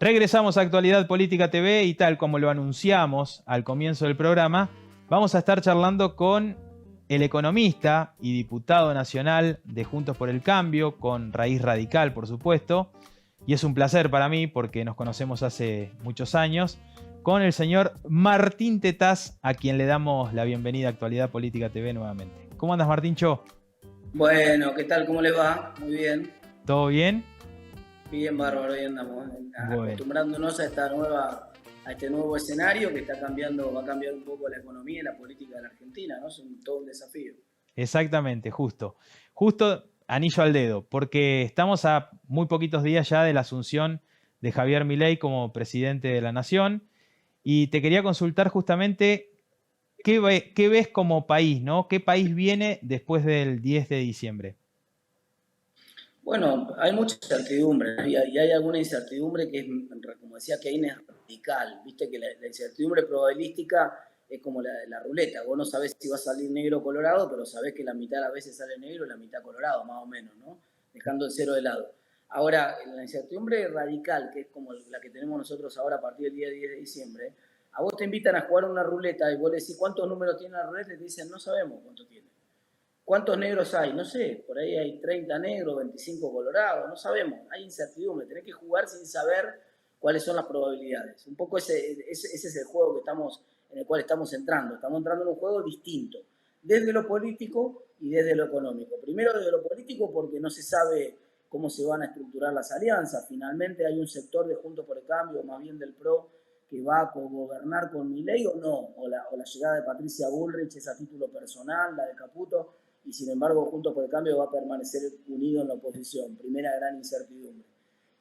Regresamos a Actualidad Política TV y tal como lo anunciamos al comienzo del programa, vamos a estar charlando con el economista y diputado nacional de Juntos por el Cambio, con raíz radical, por supuesto, y es un placer para mí porque nos conocemos hace muchos años, con el señor Martín Tetaz, a quien le damos la bienvenida a Actualidad Política TV nuevamente. ¿Cómo andas, Martíncho? Bueno, ¿qué tal? ¿Cómo les va? Muy bien. ¿Todo bien? Bien, bárbaro, ahí andamos, Bueno. acostumbrándonos a este nuevo escenario que está cambiando, va a cambiar un poco la economía y la política de la Argentina, ¿no? Es todo un desafío. Exactamente, justo anillo al dedo, porque estamos a muy poquitos días ya de la asunción de Javier Milei como presidente de la Nación, y te quería consultar justamente qué ves como país, ¿no? ¿Qué país viene después del 10 de diciembre? Bueno, hay mucha incertidumbre, ¿no? Y hay alguna incertidumbre que es, como decía Keynes, radical. Viste que la incertidumbre probabilística es como la ruleta. Vos no sabés si va a salir negro o colorado, pero sabés que la mitad a veces sale negro y la mitad colorado, más o menos, ¿no? Dejando el cero de lado. Ahora, la incertidumbre radical, que es como la que tenemos nosotros ahora a partir del día 10 de diciembre, a vos te invitan a jugar una ruleta y vos le decís cuántos números tiene la ruleta y te dicen no sabemos cuánto tiene. ¿Cuántos negros hay? No sé, por ahí hay 30 negros, 25 colorados, no sabemos, hay incertidumbre, tenés que jugar sin saber cuáles son las probabilidades. Un poco ese es el juego en el cual estamos entrando en un juego distinto, desde lo político y desde lo económico. Primero desde lo político porque no se sabe cómo se van a estructurar las alianzas, finalmente hay un sector de Juntos por el Cambio, más bien del PRO, que va a gobernar con Milei o no, o la llegada de Patricia Bullrich es a título personal, la de Caputo, y sin embargo Juntos por el Cambio va a permanecer unido en la oposición, primera gran incertidumbre.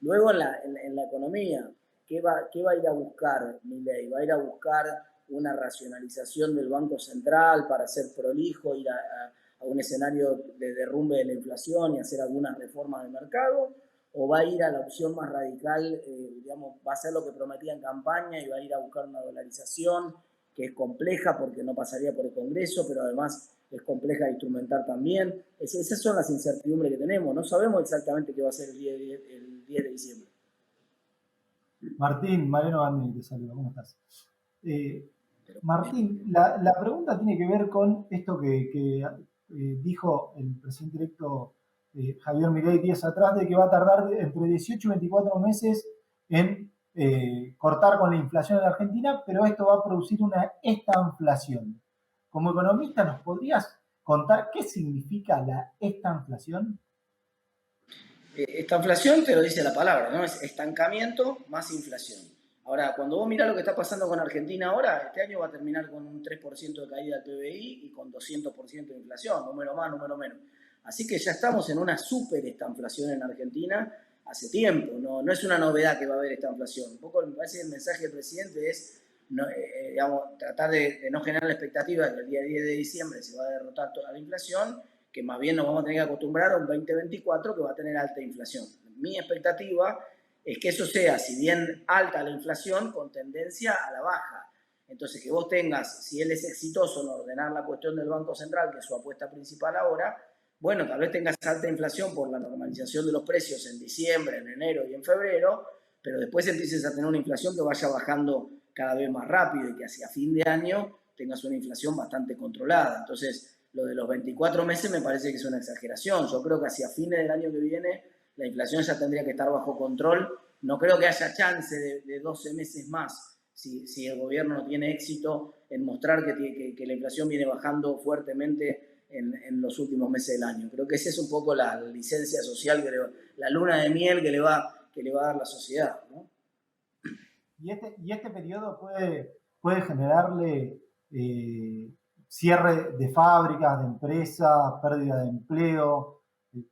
Luego en la economía, ¿qué va a ir a buscar Milei? Va a ir a buscar una racionalización del Banco Central para ser prolijo, ir a un escenario de derrumbe de la inflación y hacer algunas reformas de mercado, o va a ir a la opción más radical, digamos, va a hacer lo que prometía en campaña y va a ir a buscar una dolarización que es compleja porque no pasaría por el Congreso, pero además es compleja de instrumentar también. Esas son las incertidumbres que tenemos. No sabemos exactamente qué va a ser el 10 de diciembre. Martín, Mariano Gandini te saluda. ¿Cómo estás? Martín, la pregunta tiene que ver con esto que dijo el presidente electo Javier Milei días atrás, de que va a tardar entre 18 y 24 meses en cortar con la inflación en la Argentina, pero esto va a producir una estanflación. Como economista, ¿nos podrías contar qué significa la estanflación? Esta inflación te lo dice la palabra, ¿no? Es estancamiento más inflación. Ahora, cuando vos mirás lo que está pasando con Argentina ahora, este año va a terminar con un 3% de caída del PBI y con 200% de inflación, número más, número menos. Así que ya estamos en una súper estanflación en Argentina hace tiempo, no es una novedad que va a haber esta inflación. Un poco me parece el mensaje del presidente es digamos, tratar de no generar la expectativa de que el día 10 de diciembre se va a derrotar toda la inflación, que más bien nos vamos a tener que acostumbrar a un 2024 que va a tener alta inflación. Mi expectativa es que eso sea, si bien alta la inflación, con tendencia a la baja. Entonces, que vos tengas, si él es exitoso en ordenar la cuestión del Banco Central, que es su apuesta principal ahora, bueno, tal vez tengas alta inflación por la normalización de los precios en diciembre, en enero y en febrero, pero después empieces a tener una inflación que vaya bajando cada vez más rápido y que hacia fin de año tengas una inflación bastante controlada. Entonces, lo de los 24 meses me parece que es una exageración. Yo creo que hacia fines del año que viene la inflación ya tendría que estar bajo control. No creo que haya chance de 12 meses más si el gobierno no tiene éxito en mostrar que la inflación viene bajando fuertemente en los últimos meses del año. Creo que esa es un poco la licencia social, la luna de miel que le va a dar la sociedad, ¿no? Y este periodo puede generarle cierre de fábricas, de empresas, pérdida de empleo.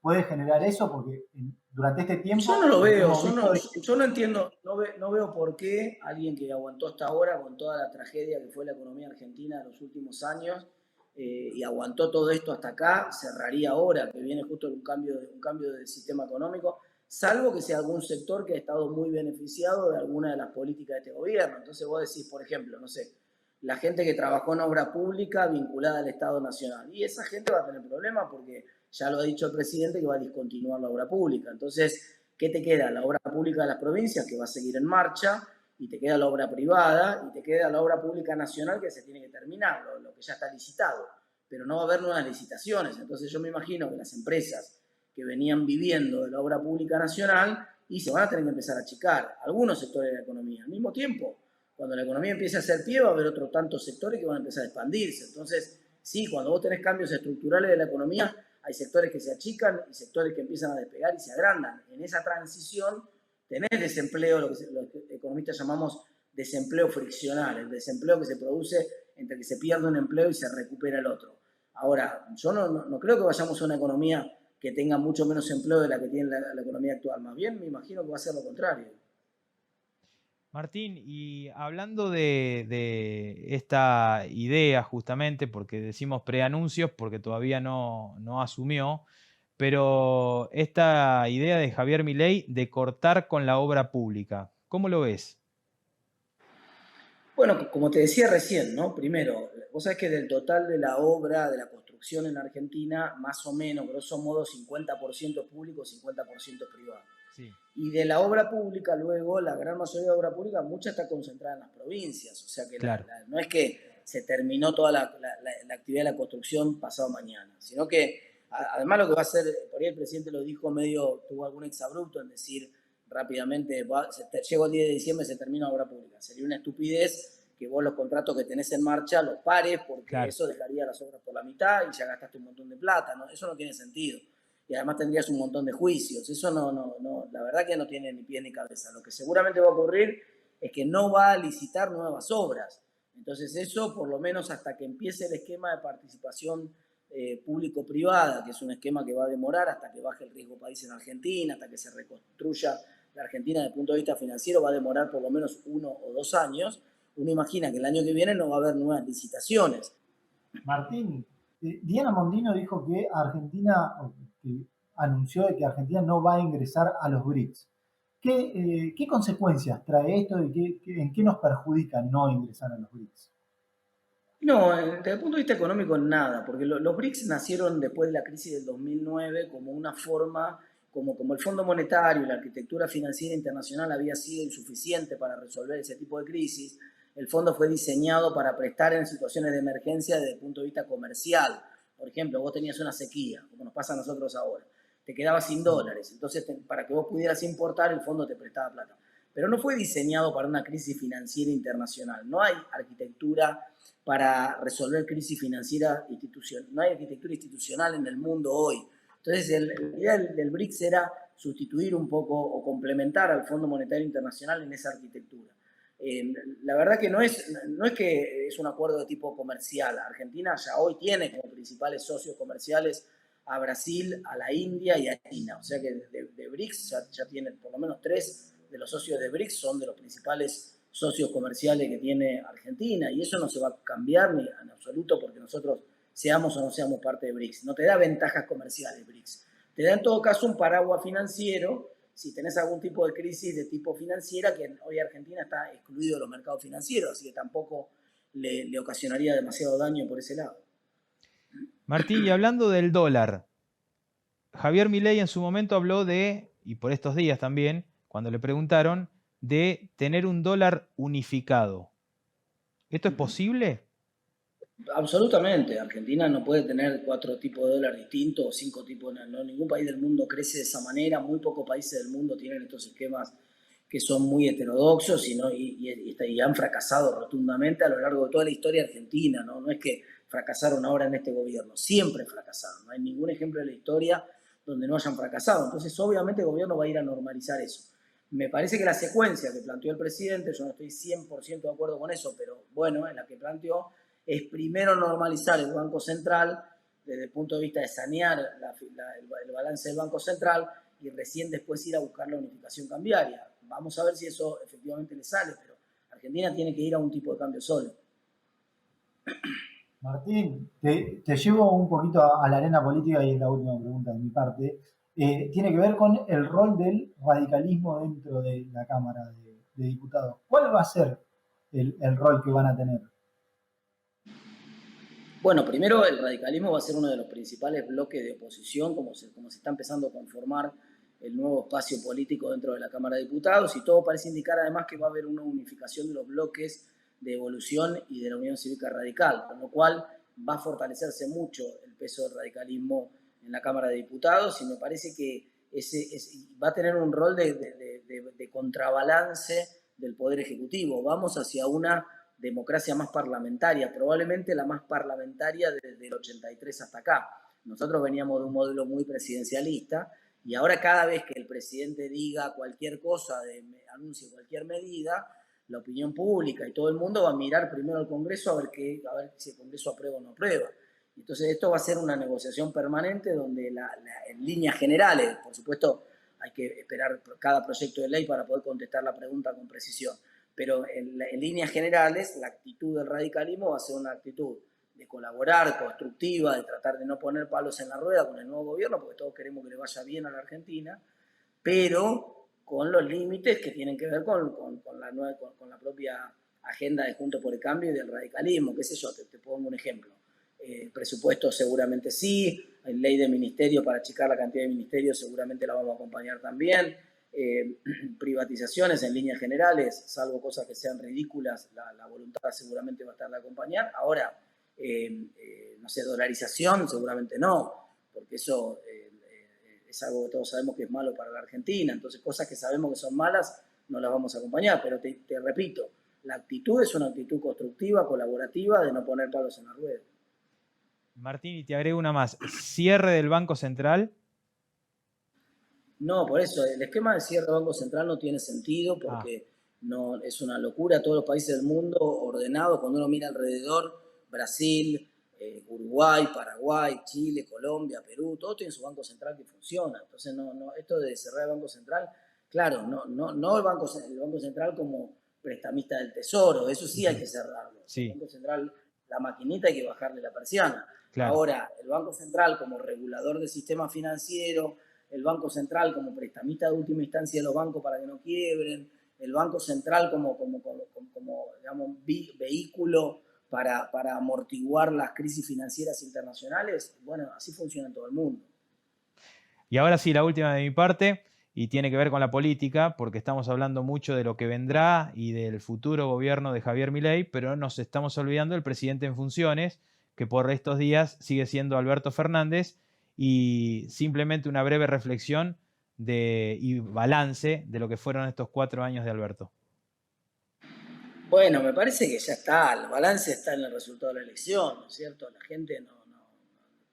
¿Puede generar eso? Porque durante este tiempo... Yo no lo veo, yo no entiendo, no veo por qué alguien que aguantó hasta ahora con toda la tragedia que fue la economía argentina en los últimos años y aguantó todo esto hasta acá, cerraría ahora, que viene justo un cambio del sistema económico, salvo que sea algún sector que ha estado muy beneficiado de alguna de las políticas de este gobierno. Entonces vos decís, por ejemplo, no sé, la gente que trabajó en obra pública vinculada al Estado Nacional. Y esa gente va a tener problemas porque ya lo ha dicho el presidente que va a discontinuar la obra pública. Entonces, ¿Qué te queda? La obra pública de las provincias, que va a seguir en marcha, y te queda la obra privada, y te queda la obra pública nacional, que se tiene que terminar, lo que ya está licitado. Pero no va a haber nuevas licitaciones. Entonces yo me imagino que las empresas que venían viviendo de la obra pública nacional y se van a tener que empezar a achicar algunos sectores de la economía. Al mismo tiempo, cuando la economía empiece a hacer pie, va a haber otros tantos sectores que van a empezar a expandirse. Entonces, sí, cuando vos tenés cambios estructurales de la economía, hay sectores que se achican y sectores que empiezan a despegar y se agrandan. En esa transición tenés desempleo, lo que los economistas llamamos desempleo friccional, el desempleo que se produce entre que se pierde un empleo y se recupera el otro. Ahora, yo no creo que vayamos a una economía que tenga mucho menos empleo de la que tiene la economía actual. Más bien, me imagino que va a ser lo contrario. Martín, y hablando de esta idea justamente, porque decimos preanuncios, porque todavía no asumió, pero esta idea de Javier Milei de cortar con la obra pública, ¿cómo lo ves? Bueno, como te decía recién, ¿no? Primero, vos sabés que del total de la obra, de la construcción en Argentina, más o menos, grosso modo, 50% público, 50% privado. Sí, Y de la obra pública, luego, la gran mayoría de obra pública, mucha está concentrada en las provincias. O sea que claro. no es que se terminó toda la actividad de la construcción pasado mañana, sino que además lo que va a hacer, por ahí el presidente lo dijo medio, tuvo algún exabrupto en decir rápidamente, llego el 10 de diciembre y se termina la obra pública. Sería una estupidez que vos los contratos que tenés en marcha los pares, porque Claro. eso dejaría las obras por la mitad y ya gastaste un montón de plata, ¿no? Eso no tiene sentido. Y además tendrías un montón de juicios. Eso la verdad que no tiene ni pie ni cabeza. Lo que seguramente va a ocurrir es que no va a licitar nuevas obras. Entonces eso, por lo menos hasta que empiece el esquema de participación público-privada, que es un esquema que va a demorar hasta que baje el riesgo país en Argentina, hasta que se reconstruya la Argentina desde el punto de vista financiero, va a demorar por lo menos 1 o 2 años. Uno imagina que el año que viene no va a haber nuevas licitaciones. Martín, Diana Mondino dijo que Argentina, que anunció de que Argentina no va a ingresar a los BRICS. ¿Qué consecuencias trae esto y en qué nos perjudica no ingresar a los BRICS? No, desde el punto de vista económico nada, porque los BRICS nacieron después de la crisis del 2009 como una forma, como el Fondo Monetario y la arquitectura financiera internacional había sido insuficiente para resolver ese tipo de crisis. El fondo fue diseñado para prestar en situaciones de emergencia desde el punto de vista comercial. Por ejemplo, vos tenías una sequía, como nos pasa a nosotros ahora, te quedabas sin dólares, entonces para que vos pudieras importar el fondo te prestaba plata. Pero no fue diseñado para una crisis financiera internacional, no hay arquitectura para resolver crisis financiera institucional. No hay arquitectura institucional en el mundo hoy. Entonces, la idea del BRICS era sustituir un poco o complementar al Fondo Monetario Internacional en esa arquitectura. La verdad que no es que es un acuerdo de tipo comercial. Argentina ya hoy tiene como principales socios comerciales a Brasil, a la India y a China. O sea que de BRICS ya tiene por lo menos 3 de los socios de BRICS son de los principales socios comerciales que tiene Argentina, y eso no se va a cambiar ni en absoluto porque nosotros seamos o no seamos parte de BRICS. No te da ventajas comerciales BRICS. Te da en todo caso un paraguas financiero si tenés algún tipo de crisis de tipo financiera, que hoy Argentina está excluido de los mercados financieros, así que tampoco le ocasionaría demasiado daño por ese lado. Martín, y hablando del dólar, Javier Milei en su momento habló de, y por estos días también, cuando le preguntaron, de tener un dólar unificado. ¿Esto es posible? Absolutamente. Argentina no puede tener 4 tipos de dólar distintos o 5 tipos. No, ningún país del mundo crece de esa manera. Muy pocos países del mundo tienen estos esquemas que son muy heterodoxos y han fracasado rotundamente a lo largo de toda la historia argentina. No es que fracasaron ahora en este gobierno. Siempre fracasaron. No hay ningún ejemplo de la historia donde no hayan fracasado. Entonces, obviamente, el gobierno va a ir a normalizar eso. Me parece que la secuencia que planteó el presidente, yo no estoy 100% de acuerdo con eso, pero bueno, en la que planteó, es primero normalizar el Banco Central desde el punto de vista de sanear el balance del Banco Central y recién después ir a buscar la unificación cambiaria. Vamos a ver si eso efectivamente le sale, pero Argentina tiene que ir a un tipo de cambio solo. Martín, te llevo un poquito a la arena política y es la última pregunta de mi parte. Tiene que ver con el rol del radicalismo dentro de la Cámara de Diputados. ¿Cuál va a ser el rol que van a tener? Bueno, primero el radicalismo va a ser uno de los principales bloques de oposición, como se está empezando a conformar el nuevo espacio político dentro de la Cámara de Diputados, y todo parece indicar además que va a haber una unificación de los bloques de Evolución y de la Unión Cívica Radical, con lo cual va a fortalecerse mucho el peso del radicalismo en la Cámara de Diputados, y me parece que va a tener un rol de contrabalance del Poder Ejecutivo. Vamos hacia una democracia más parlamentaria, probablemente la más parlamentaria desde el 83 hasta acá. Nosotros veníamos de un modelo muy presidencialista, y ahora cada vez que el presidente diga cualquier cosa, anuncie cualquier medida, la opinión pública y todo el mundo va a mirar primero al Congreso a ver si el Congreso aprueba o no aprueba. Entonces esto va a ser una negociación permanente donde en líneas generales, por supuesto hay que esperar cada proyecto de ley para poder contestar la pregunta con precisión, pero en líneas generales la actitud del radicalismo va a ser una actitud de colaborar, constructiva, de tratar de no poner palos en la rueda con el nuevo gobierno, porque todos queremos que le vaya bien a la Argentina, pero con los límites que tienen que ver con la propia agenda de Juntos por el Cambio y del radicalismo. Qué sé yo, te pongo un ejemplo. Presupuesto seguramente sí, ley de ministerio para achicar la cantidad de ministerios seguramente la vamos a acompañar también. Privatizaciones en líneas generales, salvo cosas que sean ridículas, la voluntad seguramente va a estar de acompañar. Ahora, no sé, dolarización seguramente no, porque eso es algo que todos sabemos que es malo para la Argentina. Entonces, cosas que sabemos que son malas no las vamos a acompañar, pero te repito, la actitud es una actitud constructiva, colaborativa, de no poner palos en la rueda. Martín, y te agrego una más. ¿Cierre del Banco Central? No, por eso, el esquema de cierre del Banco Central no tiene sentido, porque no, es una locura. Todos los países del mundo ordenados, cuando uno mira alrededor, Brasil, Uruguay, Paraguay, Chile, Colombia, Perú, todos tienen su Banco Central que funciona. Entonces, esto de cerrar el Banco Central, claro, no el Banco Central como prestamista del Tesoro, eso sí hay que cerrarlo. Sí. El Banco Central, la maquinita, hay que bajarle la persiana. Claro. Ahora, el Banco Central como regulador del sistema financiero, el Banco Central como prestamista de última instancia de los bancos para que no quiebren, el Banco Central como digamos, vehículo para amortiguar las crisis financieras internacionales, bueno, así funciona en todo el mundo. Y ahora sí, la última de mi parte, y tiene que ver con la política, porque estamos hablando mucho de lo que vendrá y del futuro gobierno de Javier Milei, pero nos estamos olvidando del presidente en funciones, que por estos días sigue siendo Alberto Fernández, y simplemente una breve reflexión y balance de lo que fueron estos 4 años de Alberto. Bueno, me parece que ya está, el balance está en el resultado de la elección, ¿no es cierto? La gente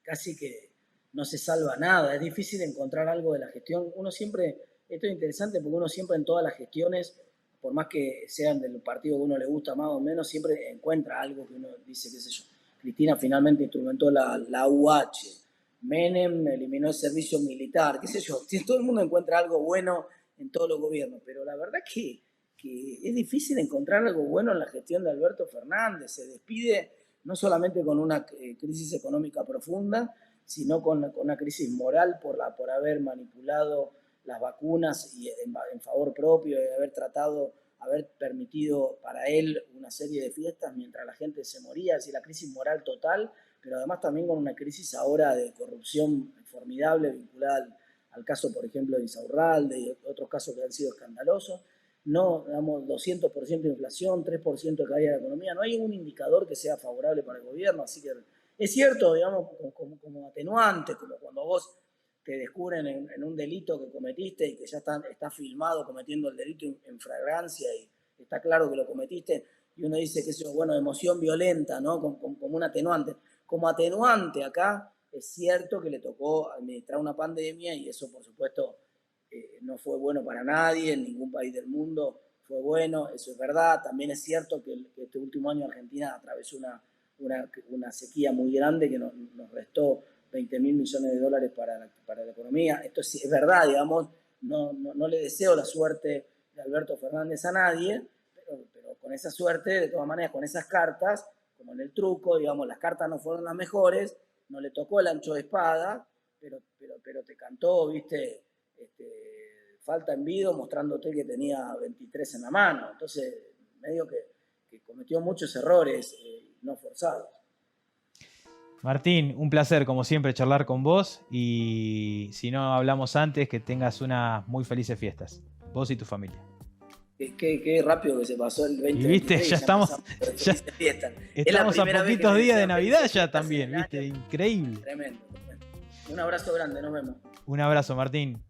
casi que no se salva nada, es difícil encontrar algo de la gestión. Esto es interesante porque uno siempre en todas las gestiones, por más que sean del partido que uno le gusta más o menos, siempre encuentra algo que uno dice, qué sé yo. Cristina finalmente instrumentó la UH, Menem eliminó el servicio militar, qué sé yo. Todo el mundo encuentra algo bueno en todos los gobiernos, pero la verdad que es difícil encontrar algo bueno en la gestión de Alberto Fernández. Se despide no solamente con una crisis económica profunda, sino con una crisis moral por haber manipulado las vacunas y en favor propio, de haber permitido para él una serie de fiestas mientras la gente se moría. Es decir, la crisis moral total, pero además también con una crisis ahora de corrupción formidable vinculada al caso, por ejemplo, de Insaurralde y otros casos que han sido escandalosos. No, digamos, 200% de inflación, 3% de caída de la economía. No hay un indicador que sea favorable para el gobierno, así que es cierto, digamos, como atenuante, como cuando vos te descubren en un delito que cometiste y que ya está filmado cometiendo el delito en flagrancia y está claro que lo cometiste, y uno dice que eso, bueno, emoción violenta, ¿no? Como un atenuante. Como atenuante acá, es cierto que le tocó administrar una pandemia y eso, por supuesto, no fue bueno para nadie, en ningún país del mundo fue bueno, eso es verdad. También es cierto que este último año Argentina atravesó una sequía muy grande que nos restó 20.000 millones de dólares para la economía. Esto sí es verdad, digamos, no le deseo la suerte de Alberto Fernández a nadie, pero con esa suerte, de todas maneras, con esas cartas, como en el truco, digamos, las cartas no fueron las mejores, no le tocó el ancho de espada, pero te cantó, viste, falta en vido mostrándote que tenía 23 en la mano. Entonces, medio que cometió muchos errores no forzados. Martín, un placer como siempre charlar con vos y si no hablamos antes, que tengas unas muy felices fiestas, vos y tu familia. Qué rápido que se pasó el 2023. Y viste, ya estamos a poquitos días de Navidad ya también, viste, increíble. Tremendo. Un abrazo grande, nos vemos. Un abrazo, Martín.